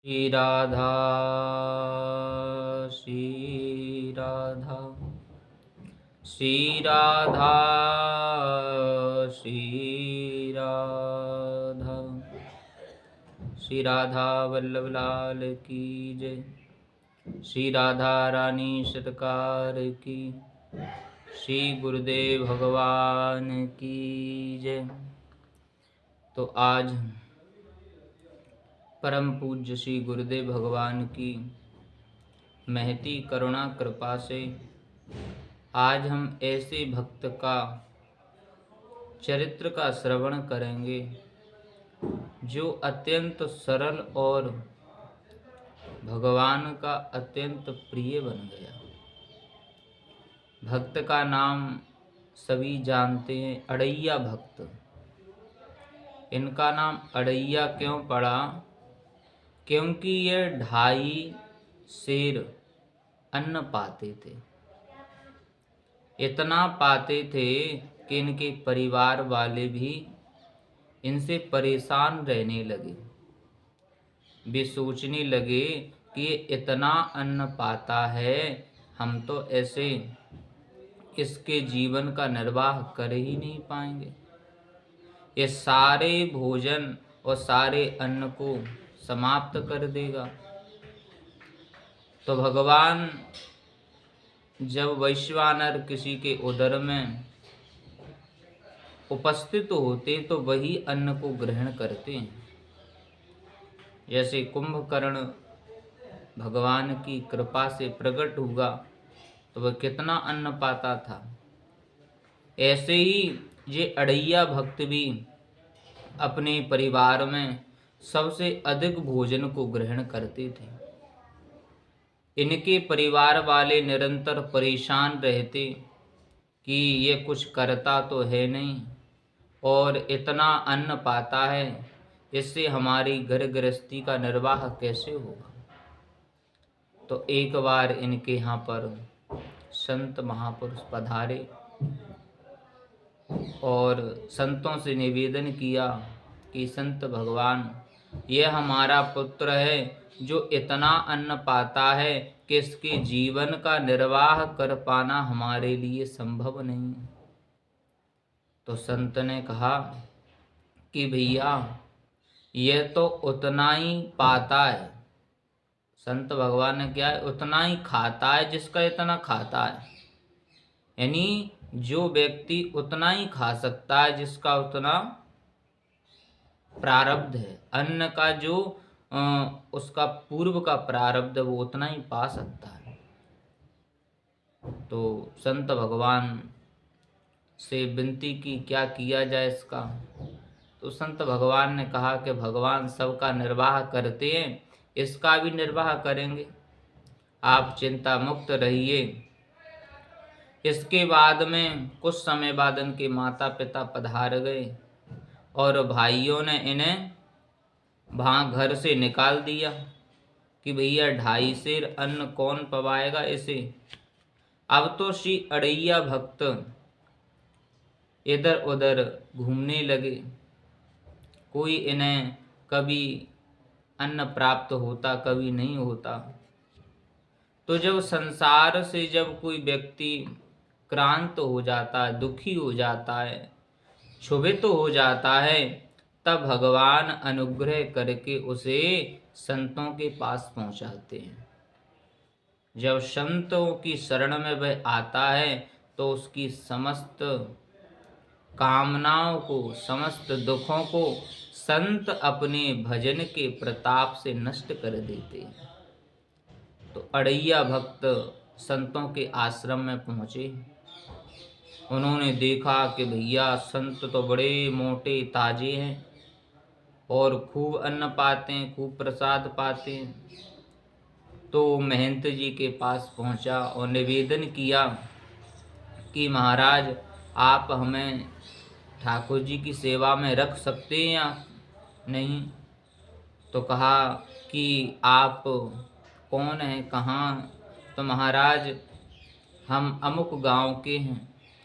श्री राधा श्री राधा श्री राधा श्री राधा श्री राधा वल्लभ लाल की जय। श्री राधा रानी सत्कार की। श्री गुरुदेव भगवान की जय। तो आज परम पूज्य श्री गुरुदेव भगवान की महती करुणा कृपा से आज हम ऐसे भक्त का चरित्र का श्रवण करेंगे जो अत्यंत सरल और भगवान का अत्यंत प्रिय बन गया। भक्त का नाम सभी जानते हैं, अड़ैया भक्त। इनका नाम अड़ैया क्यों पड़ा? क्योंकि ये 2.5 सेर अन्न पाते थे। इतना पाते थे कि इनके परिवार वाले भी इनसे परेशान रहने लगे। वे सोचने लगे कि ये इतना अन्न पाता है, हम तो ऐसे इसके जीवन का निर्वाह कर ही नहीं पाएंगे। ये सारे भोजन और सारे अन्न को समाप्त कर देगा। तो भगवान जब वैश्वानर किसी के उदर में उपस्थित होते तो वही अन्न को ग्रहण करते हैं। जैसे कुंभकर्ण भगवान की कृपा से प्रकट हुआ तो वह कितना अन्न पाता था, ऐसे ही ये अड़ैया भक्त भी अपने परिवार में सबसे अधिक भोजन को ग्रहण करते थे। इनके परिवार वाले निरंतर परेशान रहते कि ये कुछ करता तो है नहीं और इतना अन्न पाता है, इससे हमारी घर गृहस्थी का निर्वाह कैसे होगा। तो एक बार इनके यहाँ पर संत महापुरुष पधारे और संतों से निवेदन किया कि संत भगवान, यह हमारा पुत्र है जो इतना अन्न पाता है कि इसके जीवन का निर्वाह कर पाना हमारे लिए संभव नहीं। तो संत ने कहा कि भैया यह तो उतना ही पाता है। संत भगवान ने क्या है, उतना ही खाता है जिसका इतना खाता है। यानी जो व्यक्ति उतना ही खा सकता है जिसका उतना प्रारब्ध है, अन्न का जो उसका पूर्व का प्रारब्ध वो उतना ही पा सकता है। तो संत भगवान से विनती की क्या किया जाए इसका। तो संत भगवान ने कहा कि भगवान सबका निर्वाह करते हैं, इसका भी निर्वाह करेंगे, आप चिंता मुक्त रहिए। इसके बाद में कुछ समय बाद इनके माता पिता पधार गए और भाइयों ने इन्हें वहाँ घर से निकाल दिया कि भैया 2.5 सेर अन्न कौन पवाएगा इसे। अब तो श्री अड़ैया भक्त इधर उधर घूमने लगे। कोई इन्हें कभी अन्न प्राप्त होता, कभी नहीं होता। तो जब संसार से जब कोई व्यक्ति क्रांत हो जाता है, दुखी हो जाता है, क्षुभित हो जाता है, तब भगवान अनुग्रह करके उसे संतों के पास पहुंचाते हैं। जब संतों की शरण में वह आता है तो उसकी समस्त कामनाओं को, समस्त दुखों को संत अपने भजन के प्रताप से नष्ट कर देते हैं। तो अड़ैया भक्त संतों के आश्रम में पहुंचे। उन्होंने देखा कि भैया संत तो बड़े मोटे ताजे हैं और खूब अन्न पाते हैं, खूब प्रसाद पाते हैं। तो महंत जी के पास पहुंचा और निवेदन किया कि महाराज आप हमें ठाकुर जी की सेवा में रख सकते हैं या नहीं। तो कहा कि आप कौन हैं, कहाँ। तो महाराज हम अमुक गांव के हैं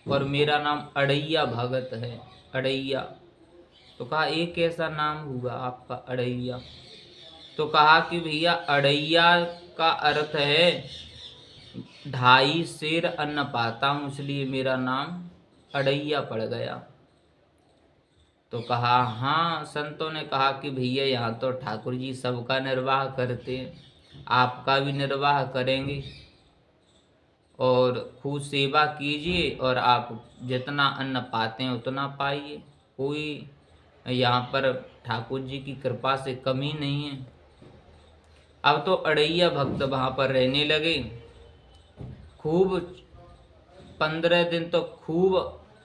और मेरा नाम अड़ैया भगत है, अड़ैया। तो कहा एक ऐसा नाम हुआ आपका अड़ैया। तो कहा कि भैया अड़ैया का अर्थ है 2.5 सेर अन्न पाता हूँ, इसलिए मेरा नाम अड़ैया पड़ गया। तो कहा हाँ, संतों ने कहा कि भैया यहाँ तो ठाकुर जी सबका निर्वाह करते हैं, आपका भी निर्वाह करेंगे और खूब सेवा कीजिए और आप जितना अन्न पाते हैं उतना पाइए, कोई यहाँ पर ठाकुर जी की कृपा से कमी नहीं है। अब तो अड़ैया भक्त वहाँ पर रहने लगे, खूब 15 दिन तो खूब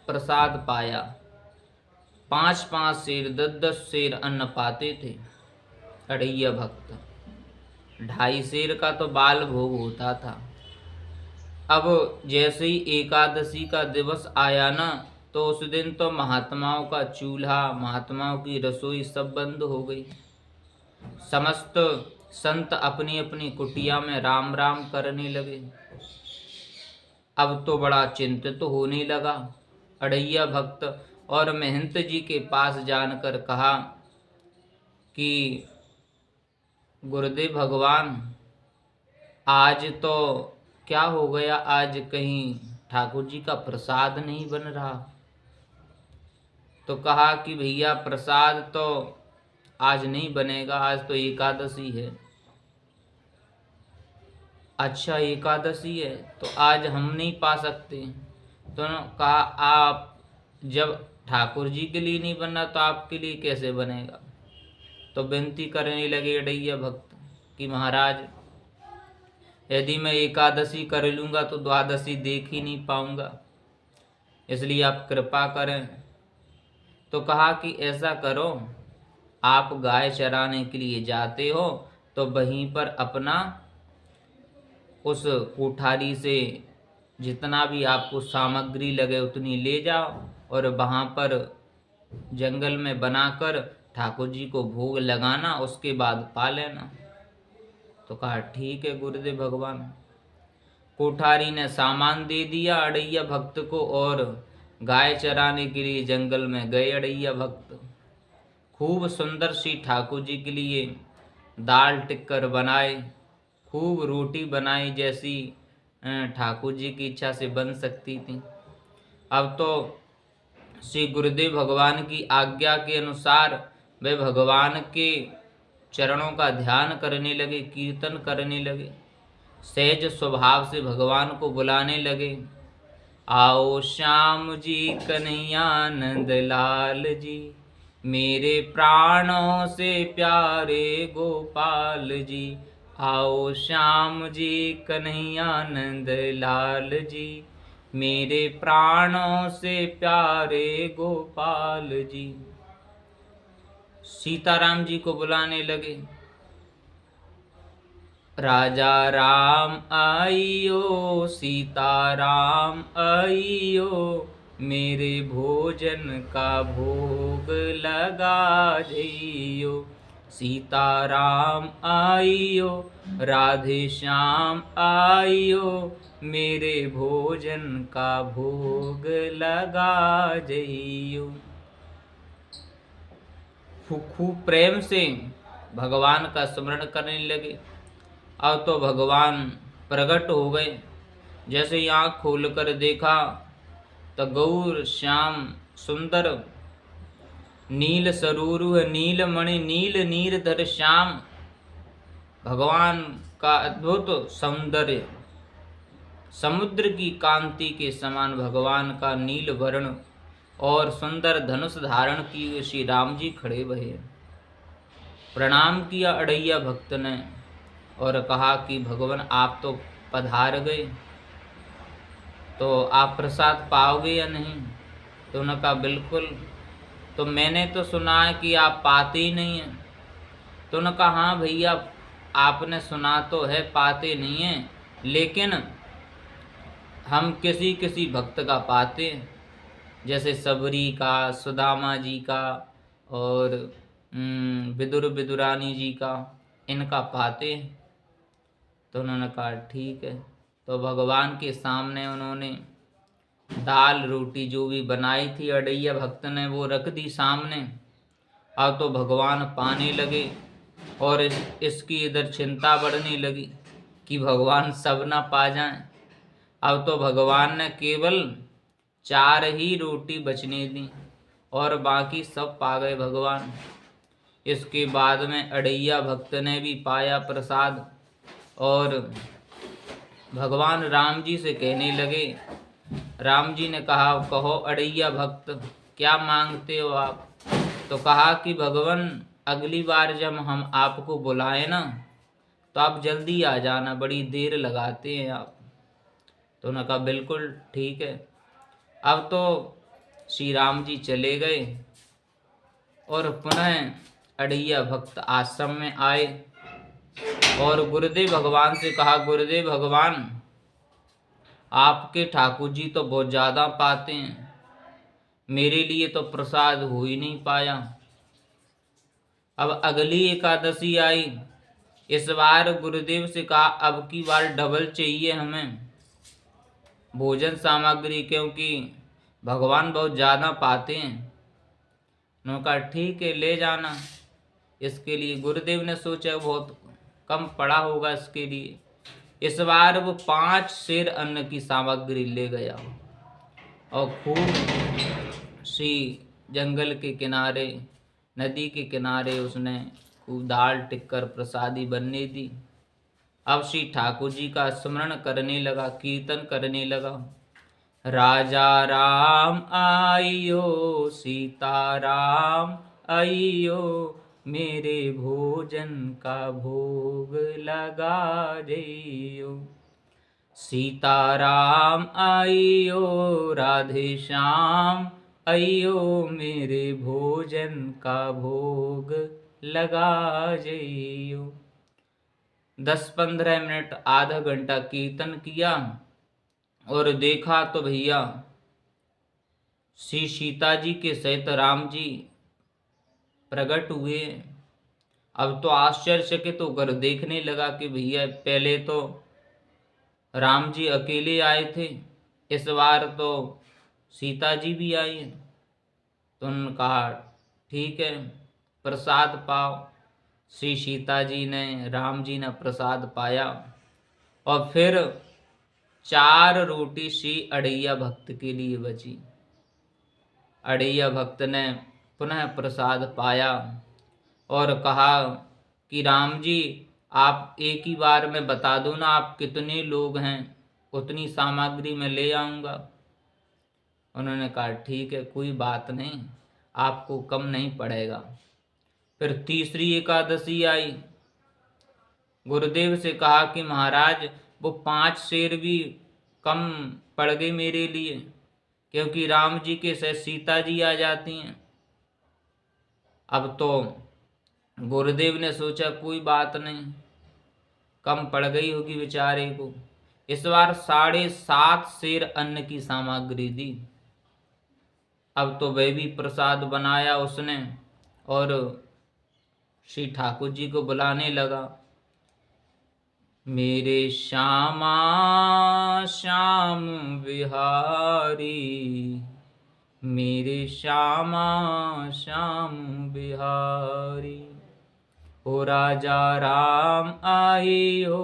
प्रसाद पाया, 5-5 सेर 10-10 सेर अन्न पाते थे अड़ैया भक्त। 2.5 सेर का तो बाल भोग होता था। अब जैसे ही एकादशी का दिवस आया ना, तो उस दिन तो महात्माओं का चूल्हा, महात्माओं की रसोई सब बंद हो गई। समस्त संत अपनी अपनी कुटिया में राम राम करने लगे। अब तो बड़ा चिंतित तो होने लगा अड़ैया भक्त, और महंत जी के पास जानकर कहा कि गुरुदेव भगवान, आज तो क्या हो गया, आज कहीं ठाकुर जी का प्रसाद नहीं बन रहा। तो कहा कि भैया प्रसाद तो आज नहीं बनेगा, आज तो एकादशी है। अच्छा एकादशी है तो आज हम नहीं पा सकते। तो कहा आप जब ठाकुर जी के लिए नहीं बना तो आपके लिए कैसे बनेगा। तो विनती करने लगे अड़ैया भक्त कि महाराज, यदि मैं एकादशी कर लूँगा तो द्वादशी देख ही नहीं पाऊँगा, इसलिए आप कृपा करें। तो कहा कि ऐसा करो, आप गाय चराने के लिए जाते हो तो वहीं पर अपना उस कोठारी से जितना भी आपको सामग्री लगे उतनी ले जाओ और वहाँ पर जंगल में बनाकर ठाकुर जी को भोग लगाना, उसके बाद पा लेना। तो कहा ठीक है गुरुदेव भगवान। कोठारी ने सामान दे दिया अड़ैया भक्त को और गाय चराने के लिए जंगल में गए अड़ैया भक्त। खूब सुंदर सी ठाकुर जी के लिए दाल टिक्कर बनाए, खूब रोटी बनाई जैसी ठाकुर जी की इच्छा से बन सकती थी। अब तो श्री गुरुदेव भगवान की आज्ञा के अनुसार वे भगवान के चरणों का ध्यान करने लगे, कीर्तन करने लगे, सहज स्वभाव से भगवान को बुलाने लगे। आओ श्याम जी कन्हैयानंद लाल जी, मेरे प्राणों से प्यारे गोपाल जी। आओ श्याम जी कन्हैयानंद लाल जी, मेरे प्राणों से प्यारे गोपाल जी। सीताराम जी को बुलाने लगे। राजा राम आइयो, सीताराम आइयो, मेरे भोजन का भोग लगा जइयो। सीताराम आइयो, राधे श्याम आइयो, मेरे भोजन का भोग लगा जइयो। खूब प्रेम से भगवान का स्मरण करने लगे। अब तो भगवान प्रकट हो गए। जैसे ही आँख खोलकर देखा तो गौर श्याम सुंदर नील सरूरु नीलमणि नील नीरधर श्याम, भगवान का अद्भुत सौंदर्य, समुद्र की कांति के समान भगवान का नील वर्ण और सुंदर धनुष धारण की श्री राम जी खड़े भये। प्रणाम किया अड़ैया भक्त ने और कहा कि भगवान आप तो पधार गए, तो आप प्रसाद पाओगे या नहीं। तो उन्होंने कहा बिल्कुल। तो मैंने तो सुना है कि आप पाते ही नहीं हैं। तो उन्होंने कहा हाँ भैया, आपने सुना तो है पाते नहीं हैं, लेकिन हम किसी किसी भक्त का पाते हैं, जैसे सबरी का, सुदामा जी का और विदुर विदुरानी जी का, इनका पाते हैं। तो उन्होंने कहा ठीक है। तो भगवान के सामने उन्होंने दाल रोटी जो भी बनाई थी अड़ैया भक्त ने वो रख दी सामने। अब तो भगवान पाने लगे और इसकी इधर चिंता बढ़ने लगी कि भगवान सब ना पा जाएं। अब तो भगवान ने केवल 4 ही रोटी बचने दी और बाकी सब पा गए भगवान। इसके बाद में अड़ैया भक्त ने भी पाया प्रसाद और भगवान राम जी से कहने लगे। राम जी ने कहा, कहो अड़ैया भक्त क्या मांगते हो आप? तो कहा कि भगवान अगली बार जब हम आपको बुलाएं ना तो आप जल्दी आ जाना, बड़ी देर लगाते हैं आप। तो उन्होंने कहा बिल्कुल ठीक है। अब तो श्री राम जी चले गए और पुनः अड़ैया भक्त आश्रम में आए और गुरुदेव भगवान से कहा, गुरुदेव भगवान आपके ठाकुर जी तो बहुत ज़्यादा पाते हैं, मेरे लिए तो प्रसाद हो ही नहीं पाया। अब अगली एकादशी आई, इस बार गुरुदेव से कहा अब की बार डबल चाहिए हमें भोजन सामग्री, क्योंकि भगवान बहुत ज़्यादा पाते हैं। उन्होंने कहा ठीक है ले जाना। इसके लिए गुरुदेव ने सोचा बहुत कम पड़ा होगा इसके लिए। इस बार वो 5 सेर अन्न की सामग्री ले गया और खूब सी जंगल के किनारे नदी के किनारे उसने खूब दाल टिक्कर प्रसादी बनने दी। अब श्री ठाकुर जी का स्मरण करने लगा, कीर्तन करने लगा। राजा राम आइयो, सीता राम आइयो, मेरे भोजन का भोग लगा जइयो। सीता राम आइयो, राधे श्याम आइयो, मेरे भोजन का भोग लगा जइयो। 10-15 मिनट आधा घंटा कीर्तन किया और देखा तो भैया श्री सीता जी के सहित राम जी प्रकट हुए। अब तो आश्चर्यचकित होकर देखने लगा कि भैया पहले तो राम जी अकेले आए थे, इस बार तो सीता जी भी आई हैं। तो उन्होंने कहा ठीक है प्रसाद पाओ। श्री सीता जी ने राम जी ने प्रसाद पाया और फिर 4 रोटी श्री अड़ैया भक्त के लिए बची। अड़ैया भक्त ने पुनः प्रसाद पाया और कहा कि राम जी आप एक ही बार में बता दो ना आप कितने लोग हैं, उतनी सामग्री में ले आऊँगा। उन्होंने कहा ठीक है कोई बात नहीं, आपको कम नहीं पड़ेगा। फिर तीसरी एकादशी आई। गुरुदेव से कहा कि महाराज वो 5 सेर भी कम पड़ गई मेरे लिए, क्योंकि राम जी के साथ सीता जी आ जाती हैं। अब तो गुरुदेव ने सोचा कोई बात नहीं, कम पड़ गई होगी बेचारे को। इस बार 7.5 सेर अन्न की सामग्री दी। अब तो वह भी प्रसाद बनाया उसने और श्री ठाकुर जी को बुलाने लगा। मेरे श्यामा श्याम बिहारी, मेरे श्यामा श्याम बिहारी, ओ राजा राम आइयो,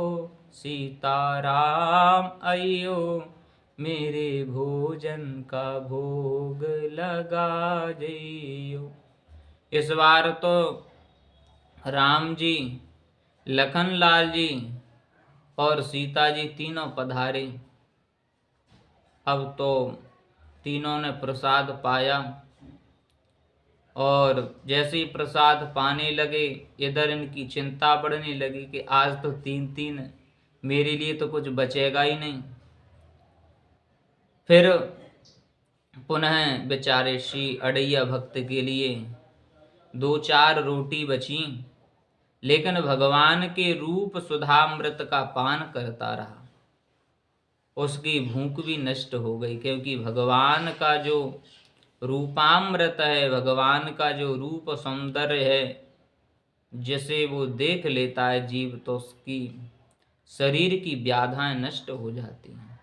सीता राम आइयो, मेरे भोजन का भोग लगा जइयो। इस बार तो राम जी, लखन लाल जी और सीता जी तीनों पधारे। अब तो तीनों ने प्रसाद पाया और जैसे ही प्रसाद पाने लगे इधर इनकी चिंता बढ़ने लगी कि आज तो 3-3 मेरे लिए तो कुछ बचेगा ही नहीं। फिर पुनः बेचारे श्री अड़ैया भक्त के लिए 2-4 रोटी बची, लेकिन भगवान के रूप सुधामृत का पान करता रहा। उसकी भूख भी नष्ट हो गई, क्योंकि भगवान का जो रूपामृत है, भगवान का जो रूप सौंदर्य है, जिसे वो देख लेता है जीव तो उसकी शरीर की व्याधाएं नष्ट हो जाती हैं।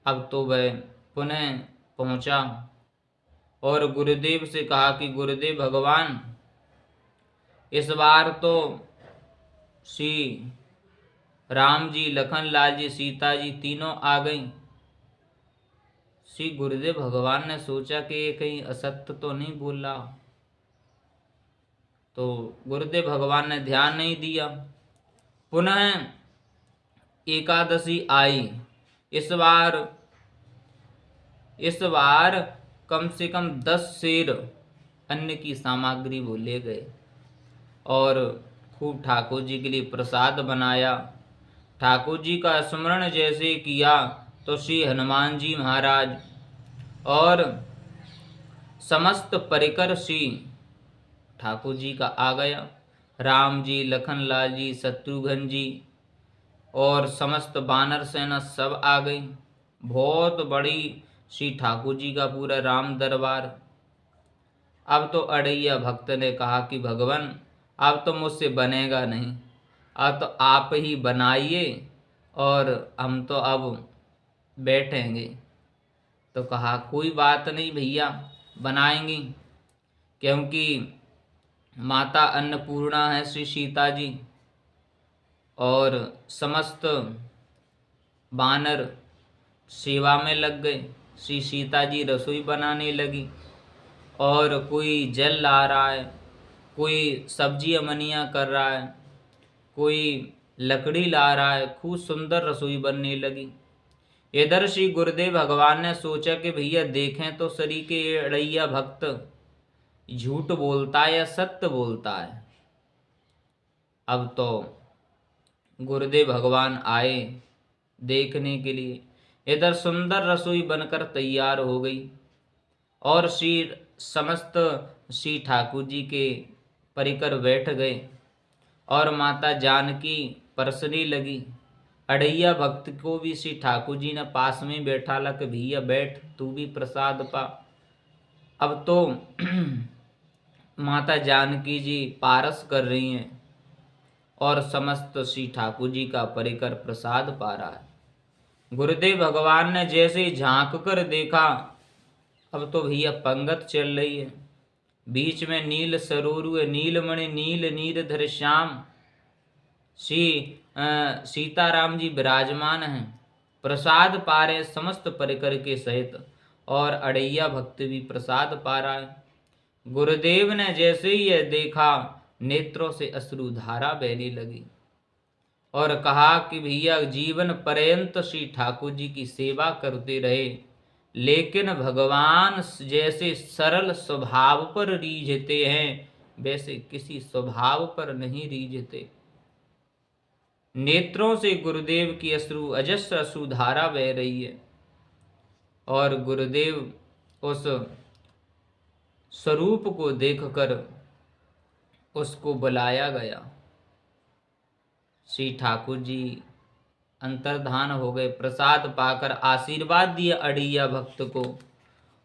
अब तो वह पुनः पहुंचा और गुरुदेव से कहा कि गुरुदेव भगवान इस बार तो श्री राम जी, लखन लाल जी, सीता जी तीनों आ गई। श्री गुरुदेव भगवान ने सोचा कि ये कहीं असत्य तो नहीं बोल रहा, तो गुरुदेव भगवान ने ध्यान नहीं दिया। पुनः एकादशी आई। इस बार कम से कम 10 सेर अन्न की सामग्री वो ले गए और खूब ठाकुर जी के लिए प्रसाद बनाया। ठाकुर जी का स्मरण जैसे किया तो श्री हनुमान जी महाराज और समस्त परिकर श्री ठाकुर जी का आ गया। राम जी, लखन लाल जी, शत्रुघ्न जी और समस्त वानर सेना सब आ गई। बहुत बड़ी श्री ठाकुर जी का पूरा राम दरबार। अब तो अड़ैया भक्त ने कहा कि भगवान अब तो मुझसे बनेगा नहीं, अब तो आप ही बनाइए और हम तो अब बैठेंगे। तो कहा कोई बात नहीं भैया, बनाएंगी, क्योंकि माता अन्नपूर्णा है श्री सीता जी और समस्त वानर सेवा में लग गए। श्री सीता जी रसोई बनाने लगी और कोई जल ला रहा है, कोई सब्जी अमनिया कर रहा है, कोई लकड़ी ला रहा है। खूब सुंदर रसोई बनने लगी। इधर श्री गुरुदेव भगवान ने सोचा कि भैया देखें तो सरी के अड़ैया भक्त झूठ बोलता है या सत्य बोलता है। अब तो गुरुदेव भगवान आए देखने के लिए। इधर सुंदर रसोई बनकर तैयार हो गई और समस्त श्री ठाकुर जी के परिकर बैठ गए और माता जानकी परसने लगी। अड़ैया भक्त को भी श्री ठाकुर जी ने पास में बैठा ला कि भैया बैठ, तू भी प्रसाद पा। अब तो माता जानकी जी पारस कर रही हैं और समस्त श्री ठाकुर जी का परिकर प्रसाद पा रहा है। गुरुदेव भगवान ने जैसे झांक कर देखा, अब तो भैया पंगत चल रही है। बीच में नील सरोरु है, नीलमणि नील नीरधर श्याम श्री सीताराम जी विराजमान हैं, प्रसाद पा रहे समस्त परिकर के सहित और अड़ैया भक्त भी प्रसाद पा रहा है। गुरुदेव ने जैसे ही यह देखा, नेत्रों से अश्रुधारा बहने लगी और कहा कि भैया जीवन पर्यंत श्री ठाकुर जी की सेवा करते रहे, लेकिन भगवान जैसे सरल स्वभाव पर रीझते हैं वैसे किसी स्वभाव पर नहीं रीझते। नेत्रों से गुरुदेव की अजस्र अश्रुधारा बह रही है और गुरुदेव उस स्वरूप को देखकर उसको बुलाया गया। श्री ठाकुर जी अंतर्धान हो गए, प्रसाद पाकर आशीर्वाद दिया अड़ैया भक्त को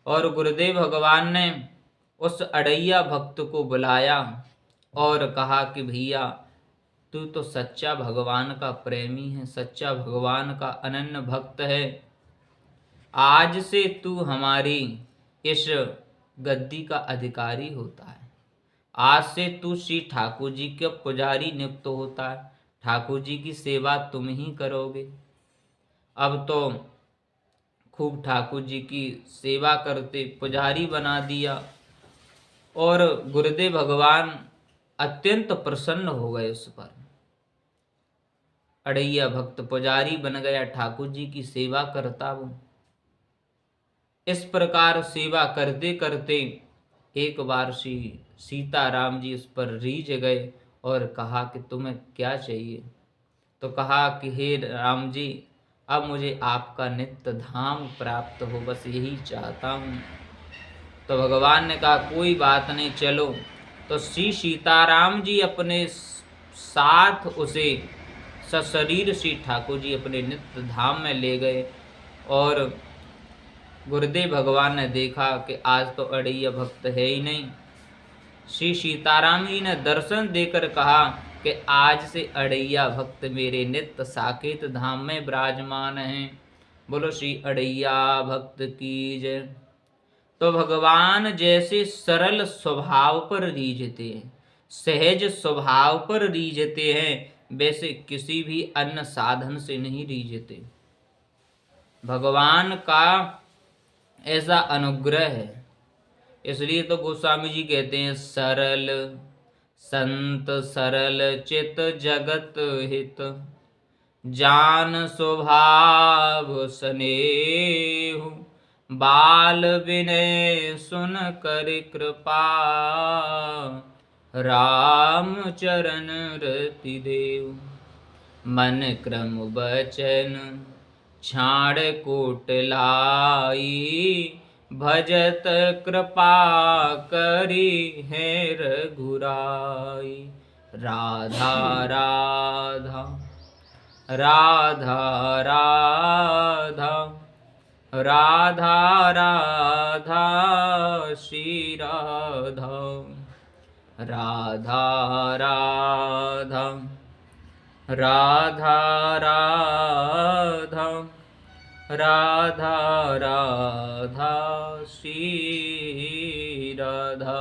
और गुरुदेव भगवान ने उस अड़ैया भक्त को बुलाया और कहा कि भैया तू तो सच्चा भगवान का प्रेमी है, सच्चा भगवान का अनन्य भक्त है। आज से तू हमारी इस गद्दी का अधिकारी होता है। आज से तू श्री ठाकुर जी के पुजारी नियुक्त होता है। ठाकुर जी की सेवा तुम ही करोगे। अब तो खूब ठाकुर जी की सेवा करते पुजारी बना दिया और गुरुदेव भगवान अत्यंत प्रसन्न हो गए उस पर। अड़ैया भक्त पुजारी बन गया, ठाकुर जी की सेवा करता वो। इस प्रकार सेवा करते करते एक बार श्री सीताराम जी उस पर रीझ गए और कहा कि तुम्हें क्या चाहिए। तो कहा कि हे राम जी, अब मुझे आपका नित्य धाम प्राप्त हो, बस यही चाहता हूँ। तो भगवान ने कहा कोई बात नहीं, चलो। तो श्री सीताराम जी अपने साथ उसे सशरीर श्री ठाकुर जी अपने नित्य धाम में ले गए और गुरुदेव भगवान ने देखा कि आज तो अड़ैया भक्त है ही नहीं। श्री सीताराम जी ने दर्शन देकर कहा कि आज से अड़ैया भक्त मेरे नित्य साकेत धाम में विराजमान हैं। बोलो श्री अड़ैया भक्त की जय। तो भगवान जैसे सरल स्वभाव पर रीझते हैं, सहज स्वभाव पर रीझते हैं, वैसे किसी भी अन्य साधन से नहीं रीझते। भगवान का ऐसा अनुग्रह है। इसलिए तो गोस्वामी जी कहते हैं, सरल संत सरल चित जगत हित, जान स्वभाव स्नेहु, बाल विनय सुन कर कृपा, राम चरण रति देव। मन क्रम बचन छाड़ कोट लाई, भजत कृपा करी है रघुराई। राधा राधा राधा राधा राधा राधा श्री राधा। राधा राधा राधा राधा राधा राधा श्री राधा।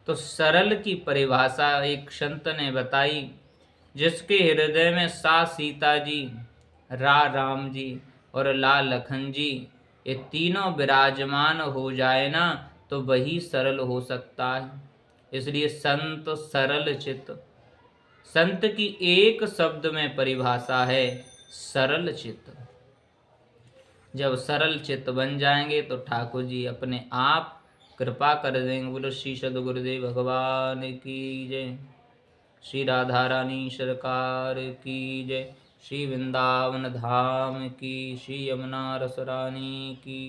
तो सरल की परिभाषा एक संत ने बताई, जिसके हृदय में सा सीता जी, रा राम जी और ला लखन जी, ये तीनों विराजमान हो जाए ना, तो वही सरल हो सकता है। इसलिए संत सरल चित, संत की एक शब्द में परिभाषा है सरल चित। जब सरल चित्त बन जाएंगे तो ठाकुर जी अपने आप कृपा कर देंगे। बोलो श्री सद्गुरुदेव भगवान की जय, श्री राधा रानी सरकार की जय, श्री वृंदावन धाम की, श्री यमुना रस रानी की।